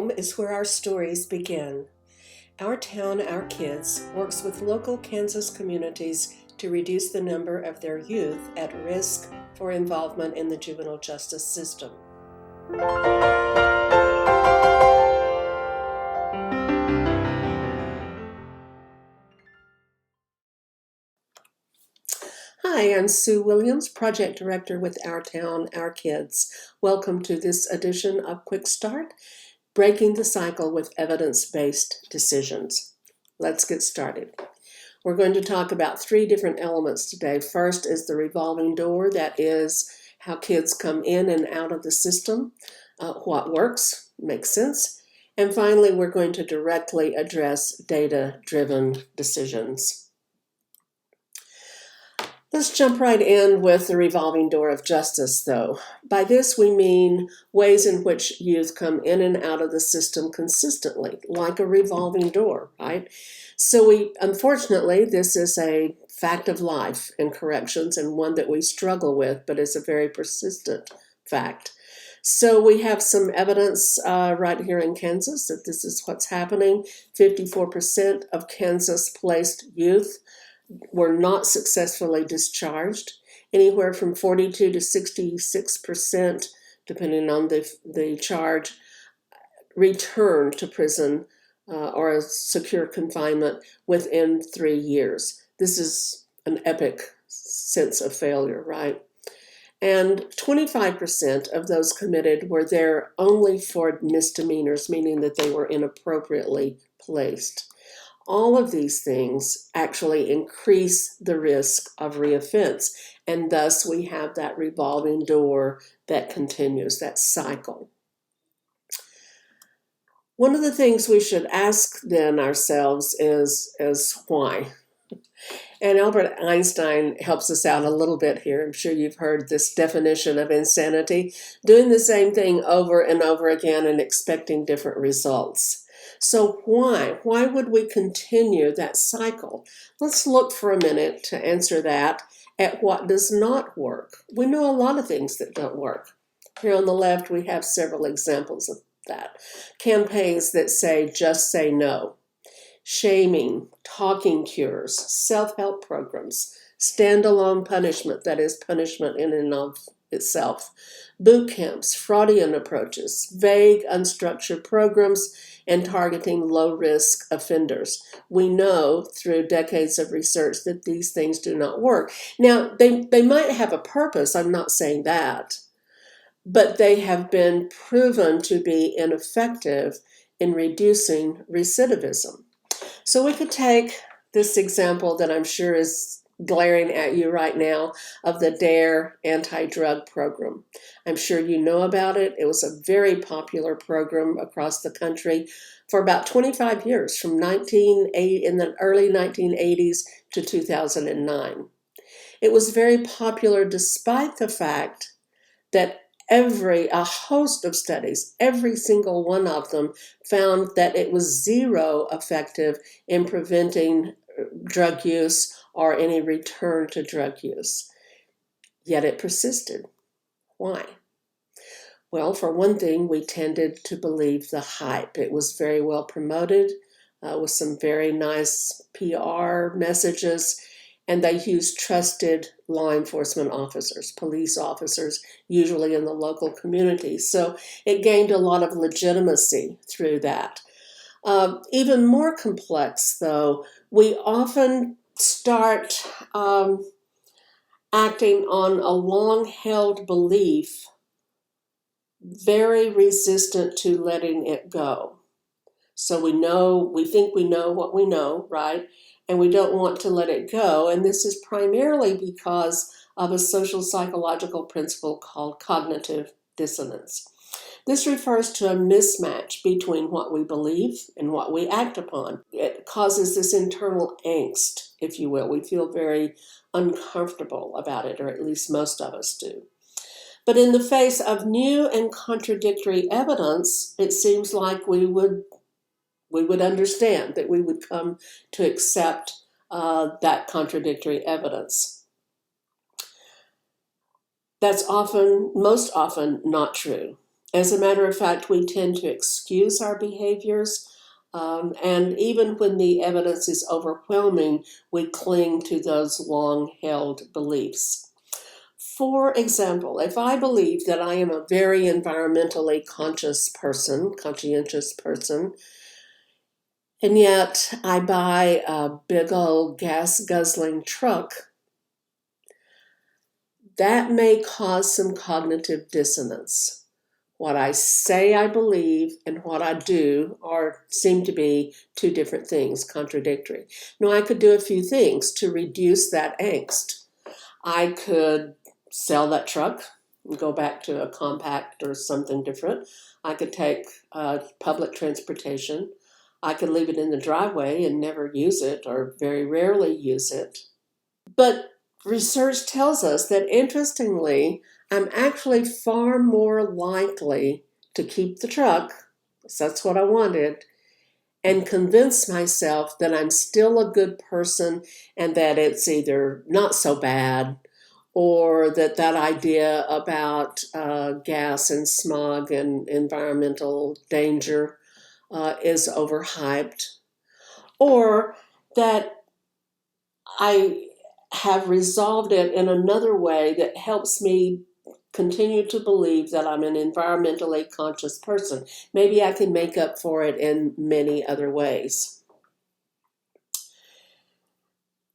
Home is where our stories begin. Our Town, Our Kids works with local Kansas communities to reduce the number of their youth at risk for involvement in the juvenile justice system. Hi, I'm Sue Williams, Project Director with Our Town, Our Kids. Welcome to this edition of Quick Start, Breaking the Cycle with Evidence-Based Decisions. Let's get started. We're going to talk about three different elements today. First is the revolving door, that is how kids come in and out of the system, what works, makes sense. And finally, we're going to directly address data-driven decisions. Let's jump right in with the revolving door of justice, though. By this, we mean ways in which youth come in and out of the system consistently, like a revolving door, right? So unfortunately, this is a fact of life in corrections and one that we struggle with, but is a very persistent fact. So we have some evidence right here in Kansas that this is what's happening. 54% of Kansas-placed youth were not successfully discharged. Anywhere from 42 to 66%, depending on the charge, returned to prison or a secure confinement within 3 years. This is an epic sense of failure, right? And 25% of those committed were there only for misdemeanors, meaning that they were inappropriately placed. All of these things actually increase the risk of reoffense, and thus we have that revolving door that continues, that cycle. One of the things we should ask then ourselves is why? And Albert Einstein helps us out a little bit here. I'm sure you've heard this definition of insanity: doing the same thing over and over again and expecting different results. So why? Why would we continue that cycle? Let's look for a minute to answer that at what does not work. We know a lot of things that don't work. Here on the left, we have several examples of that. Campaigns that say, just say no. Shaming, talking cures, self-help programs, standalone punishment, that is punishment in and of itself, boot camps, Freudian approaches, vague, unstructured programs, and targeting low-risk offenders. We know through decades of research that these things do not work. Now, they might have a purpose, I'm not saying that, but they have been proven to be ineffective in reducing recidivism. So we could take this example that I'm sure is glaring at you right now of the DARE anti-drug program. I'm sure you know about it. It was a very popular program across the country for about 25 years, from in the early 1980s to 2009. It was very popular despite the fact that a host of studies, every single one of them, found that it was zero effective in preventing drug use or any return to drug use. Yet it persisted. Why? Well, for one thing, we tended to believe the hype. It was very well promoted with some very nice PR messages, and they used trusted law enforcement officers, police officers, usually in the local community. So it gained a lot of legitimacy through that. Even more complex, though, we often start acting on a long-held belief, very resistant to letting it go. So we think we know what we know, right? And we don't want to let it go. And this is primarily because of a social psychological principle called cognitive dissonance. This refers to a mismatch between what we believe and what we act upon. It causes this internal angst, if you will. We feel very uncomfortable about it, or at least most of us do. But in the face of new and contradictory evidence, it seems like we would understand, that we would come to accept that contradictory evidence. That's most often not true. As a matter of fact, we tend to excuse our behaviors, and even when the evidence is overwhelming, we cling to those long-held beliefs. For example, if I believe that I am a very environmentally conscientious person, and yet I buy a big old gas-guzzling truck, that may cause some cognitive dissonance. What I say I believe and what I do seem to be two different things, contradictory. Now, I could do a few things to reduce that angst. I could sell that truck and go back to a compact or something different. I could take public transportation. I could leave it in the driveway and never use it or very rarely use it. But research tells us that, interestingly, I'm actually far more likely to keep the truck, because that's what I wanted, and convince myself that I'm still a good person and that it's either not so bad, or that idea about gas and smog and environmental danger is overhyped, or that I have resolved it in another way that helps me continue to believe that I'm an environmentally conscious person. Maybe I can make up for it in many other ways.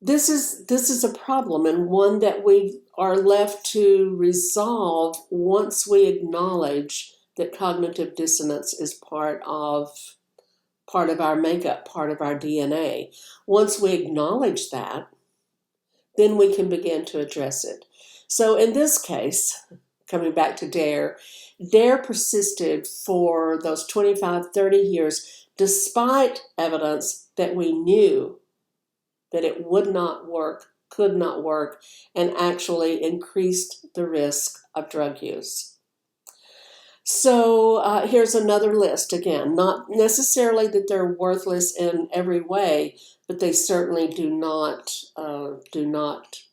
This is a problem, and one that we are left to resolve once we acknowledge that cognitive dissonance is part of our makeup, part of our DNA. Once we acknowledge that, then we can begin to address it. So in this case, coming back to DARE persisted for those 25, 30 years, despite evidence that we knew that it would not work, could not work, and actually increased the risk of drug use. So here's another list. Again, not necessarily that they're worthless in every way, but they certainly do not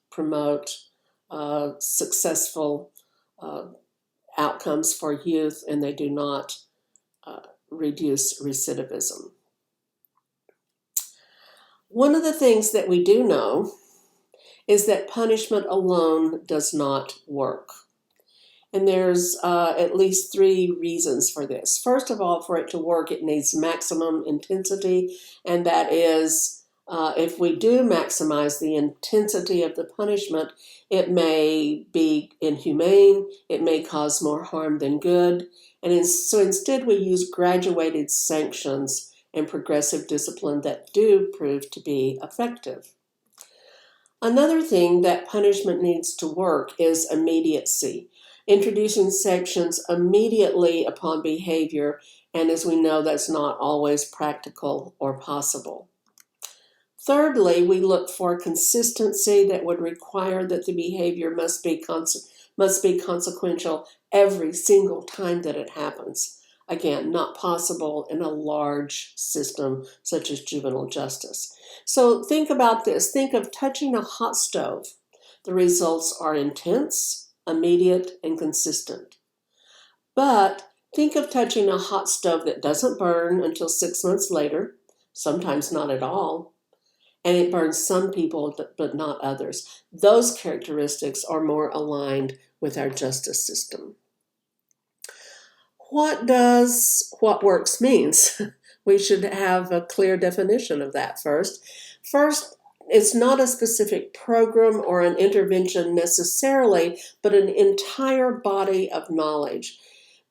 promote successful outcomes for youth, and they do not reduce recidivism. One of the things that we do know is that punishment alone does not work. And there's at least three reasons for this. First of all, for it to work, it needs maximum intensity, and that is, if we do maximize the intensity of the punishment, it may be inhumane, it may cause more harm than good, and so instead we use graduated sanctions and progressive discipline that do prove to be effective. Another thing that punishment needs to work is immediacy. Introducing sanctions immediately upon behavior, and as we know, that's not always practical or possible. Thirdly, we look for consistency that would require that the behavior must be consequential every single time that it happens. Again, not possible in a large system such as juvenile justice. So think about this. Think of touching a hot stove. The results are intense, immediate, and consistent. But think of touching a hot stove that doesn't burn until 6 months later, sometimes not at all, and it burns some people but not others. Those characteristics are more aligned with our justice system. What does what works means? We should have a clear definition of that first. First, it's not a specific program or an intervention necessarily, but an entire body of knowledge.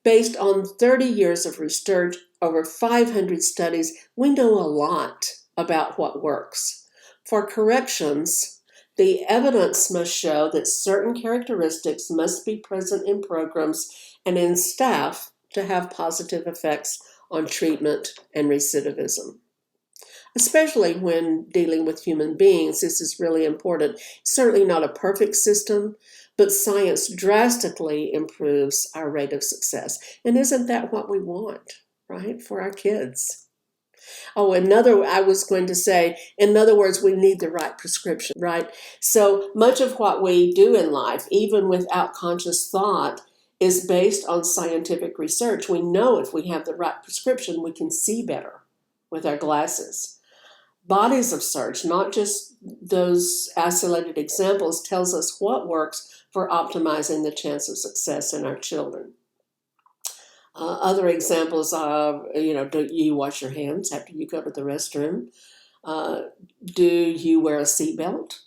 Based on 30 years of research, over 500 studies, we know a lot about what works. For corrections, the evidence must show that certain characteristics must be present in programs and in staff to have positive effects on treatment and recidivism. Especially when dealing with human beings, this is really important. It's certainly not a perfect system, but science drastically improves our rate of success. And isn't that what we want, right, for our kids? Oh, I was going to say, in other words, we need the right prescription, right? So much of what we do in life, even without conscious thought, is based on scientific research. We know if we have the right prescription, we can see better with our glasses. Bodies of search, not just those isolated examples, tells us what works for optimizing the chance of success in our children. Other examples are, do you wash your hands after you go to the restroom? Do you wear a seatbelt?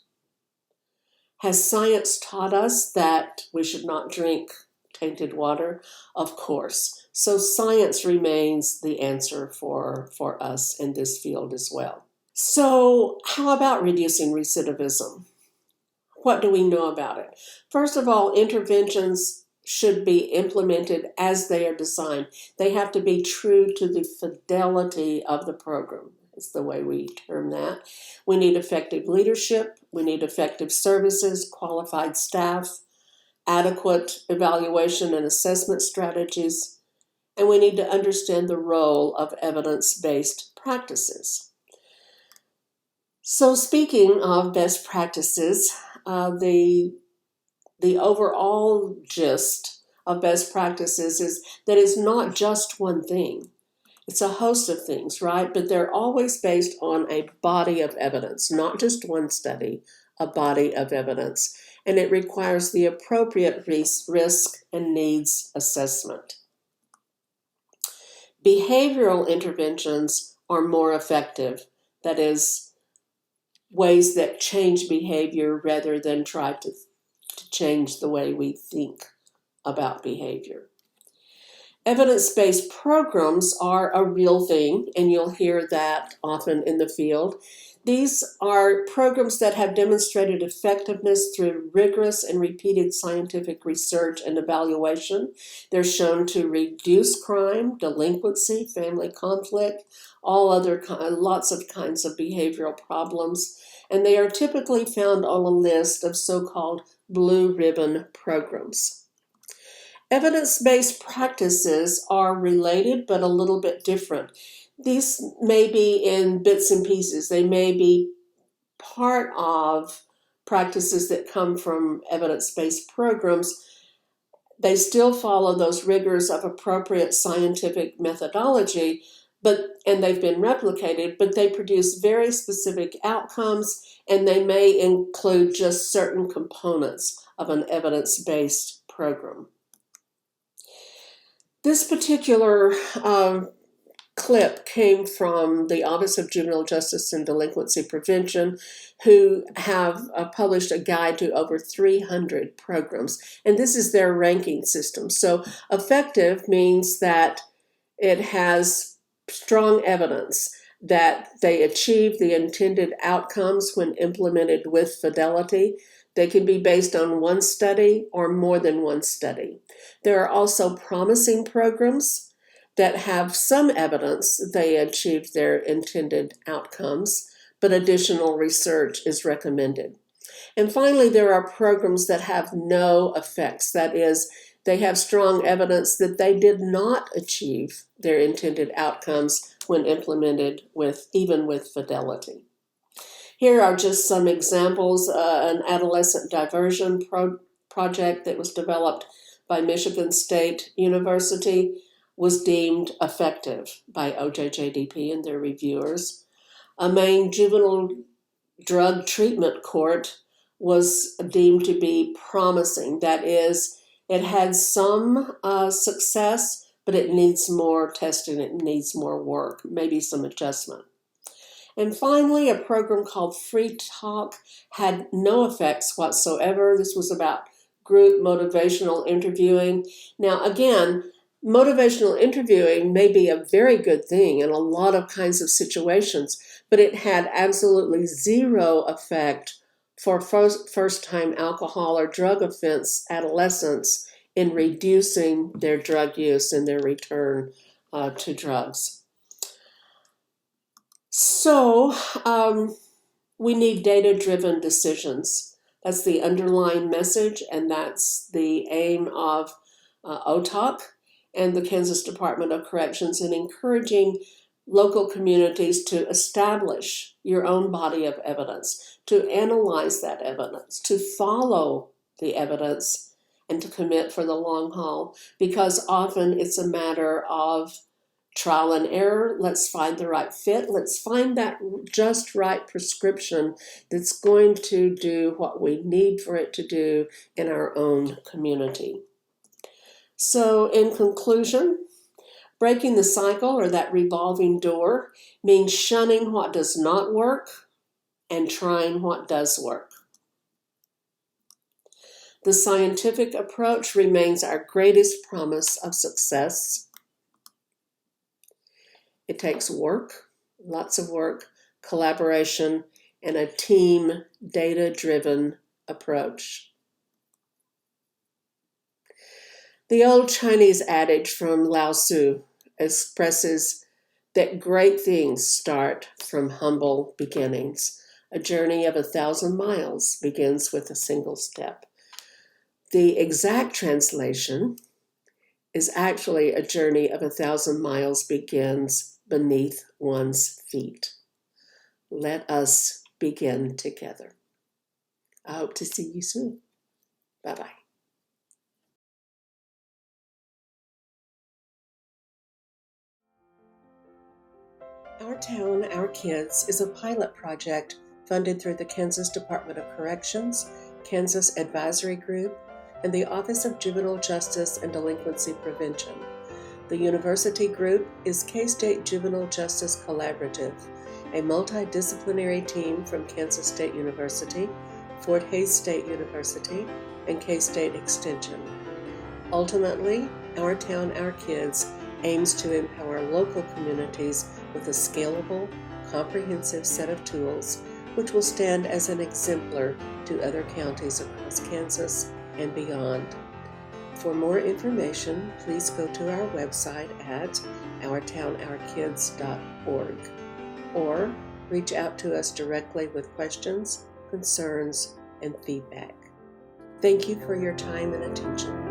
Has science taught us that we should not drink tainted water? Of course. So science remains the answer for us in this field as well. So how about reducing recidivism? What do we know about it? First of all, interventions should be implemented as they are designed. They have to be true to the fidelity of the program, is the way we term that. We need effective leadership. We need effective services, qualified staff, adequate evaluation and assessment strategies, and we need to understand the role of evidence-based practices. So speaking of best practices, the overall gist of best practices is that it's not just one thing. It's a host of things, right? But they're always based on a body of evidence, not just one study, a body of evidence. And it requires the appropriate risk and needs assessment. Behavioral interventions are more effective. That is, ways that change behavior rather than try to change the way we think about behavior. Evidence-based programs are a real thing, and you'll hear that often in the field. These are programs that have demonstrated effectiveness through rigorous and repeated scientific research and evaluation. They're shown to reduce crime, delinquency, family conflict, lots of kinds of behavioral problems, and they are typically found on a list of so-called blue ribbon programs. Evidence-based practices are related but a little bit different. These may be in bits and pieces. They may be part of practices that come from evidence-based programs. They still follow those rigors of appropriate scientific methodology, and they've been replicated, but they produce very specific outcomes, and they may include just certain components of an evidence-based program. This particular clip came from the Office of Juvenile Justice and Delinquency Prevention, who have published a guide to over 300 programs. And this is their ranking system. So effective means that it has strong evidence that they achieve the intended outcomes when implemented with fidelity. They can be based on one study or more than one study. There are also promising programs that have some evidence they achieved their intended outcomes, but additional research is recommended. And finally, there are programs that have no effects. That is, they have strong evidence that they did not achieve their intended outcomes when implemented even with fidelity. Here are just some examples. An adolescent diversion project that was developed by Michigan State University was deemed effective by OJJDP and their reviewers. A Maine juvenile drug treatment court was deemed to be promising. That is, it had some success, but it needs more testing, it needs more work, maybe some adjustment. And finally, a program called Free Talk had no effects whatsoever. This was about group motivational interviewing. Now, again, motivational interviewing may be a very good thing in a lot of kinds of situations, but it had absolutely zero effect for first-time alcohol or drug offense adolescents in reducing their drug use and their return to drugs. So we need data-driven decisions. That's the underlying message, and that's the aim of OTOK and the Kansas Department of Corrections in encouraging local communities to establish your own body of evidence, to analyze that evidence, to follow the evidence, and to commit for the long haul, because often it's a matter of trial and error. Let's find the right fit. Let's find that just right prescription that's going to do what we need for it to do in our own community. So in conclusion, breaking the cycle, or that revolving door, means shunning what does not work and trying what does work. The scientific approach remains our greatest promise of success. It takes work, lots of work, collaboration, and a team, data-driven approach. The old Chinese adage from Lao Tzu expresses that great things start from humble beginnings. A journey of 1,000 miles begins with a single step. The exact translation is actually a journey of 1,000 miles begins beneath one's feet. Let us begin together. I hope to see you soon. Bye-bye. Our Town, Our Kids is a pilot project funded through the Kansas Department of Corrections, Kansas Advisory Group, and the Office of Juvenile Justice and Delinquency Prevention. The university group is K-State Juvenile Justice Collaborative, a multidisciplinary team from Kansas State University, Fort Hays State University, and K-State Extension. Ultimately, Our Town, Our Kids aims to empower local communities with a scalable, comprehensive set of tools which will stand as an exemplar to other counties across Kansas and beyond. For more information, please go to our website at ourtownourkids.org or reach out to us directly with questions, concerns, and feedback. Thank you for your time and attention.